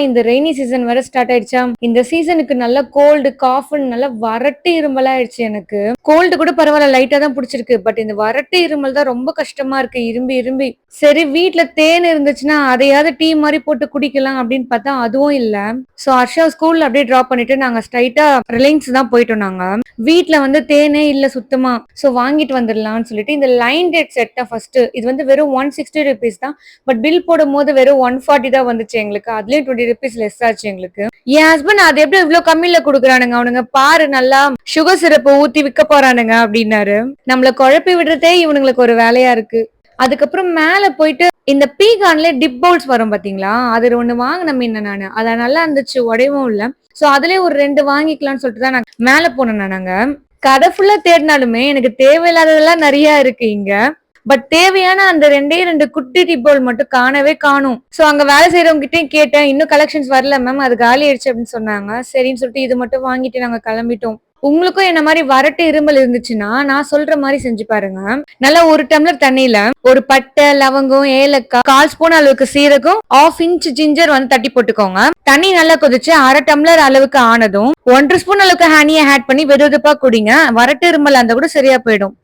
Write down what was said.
இந்த rainy season வேற start ஆயிடுச்சா? இந்த சீசனுக்கு நல்ல கோல்டு, காஃப்ன்னு நல்லா வறட்டு இருமல் ஆயிடுச்சு எனக்கு. கோல்டு கூட பரவால்ல லைட்டா தான் புடிச்சிருக்கு. பட் இந்த வறட்டு இருமல் தான் ரொம்ப கஷ்டமா இருக்கு. இரும்பி, இரும்பி. சரி வீட்ல தேன் இருந்துச்சுன்னா, அதையாவது டீ மாரி போட்டு குடிக்கலாம் அப்படின்னு பார்த்தா, அதுவும் இல்ல. சோ ஹர்ஷா ஸ்கூல்ல அப்படியே ட்ராப் பண்ணிட்டு நாங்க ஸ்ட்ரைட்டா ரிலையன்ஸ் தான் போயிட்டோம் நாங்க. வீட்ல வந்து தேனே இல்ல சுத்தமா. சோ வாங்கிட்டு வந்துடலாம்னு சொல்லிட்டு இந்த லைன் டேட் செட்ட ஃபர்ஸ்ட் இது வந்து வெறும் 160 ரூபீஸ் தான். பட் பில் போடும்போது வெறும் 140 தான் வந்துச்சு எங்களுக்கு. அதுலயும் 20 ரூபீஸ் லெஸ் ஆச்சு எங்களுக்கு. என் ஹஸ்பண்ட் அது எப்படி இவ்வளவு கம்மியில குடுக்குறானுங்க அவனுங்க பாரு நல்லா சுகர் சிரப் ஊத்தி விக்க போறானுங்க அப்படின்னாரு. நம்மள குழப்பி விடுறதே இவனுங்களுக்கு ஒரு வேலையா இருக்கு. அதுக்கப்புறம் மேல போயிட்டு இந்த பீகான்ல டிப் பவுல்ஸ் வரும் பாத்தீங்களா? அது ஒண்ணு வாங்கின மீன் நானு. அது நல்லா இருந்துச்சு உடையவும் இல்ல. சோ அதுலயே ஒரு 2 வாங்கிக்கலாம்னு சொல்லிட்டு தான் நான் மேல போனோம் நாங்க. கடை ஃபுல்லா தேடினாலுமே எனக்கு தேவையில்லாததெல்லாம் நிறைய இருக்கு இங்க. பட் தேவையான அந்த 2 குட்டி டிப்போல் மட்டும் காணவே காணும். சோ அங்க வேலை செய்யறவங்க கிட்டயும் கேட்டேன். இன்னும் கலெக்ஷன்ஸ் வரல மேம் அது காலி ஆயிடுச்சு அப்படின்னு சொன்னாங்க. சரின்னு சொல்லிட்டு இது மட்டும் வாங்கிட்டு நாங்க கிளம்பிட்டோம். உங்களுக்கும் என்ன மாதிரி வறட்டு இருமல் இருந்துச்சுன்னா நான் சொல்ற மாதிரி செஞ்சு பாருங்க. நல்லா ஒரு டம்ளர் தண்ணியில ஒரு பட்டை, லவங்கம், ஏலக்காய், 1/4 ஸ்பூன் அளவுக்கு சீரகம், 1/2 இன்ச் ஜிஞ்சர் வந்து தட்டி போட்டுக்கோங்க. தண்ணி நல்லா கொதிச்சு 1/2 டம்ளர் அளவுக்கு ஆனதும் 1 ஸ்பூன் அளவுக்கு ஹனியை ஆட் பண்ணி வெது வெதுப்பா குடிங்க. வறட்டு இருமல் அந்த கூட சரியா போயிடும்.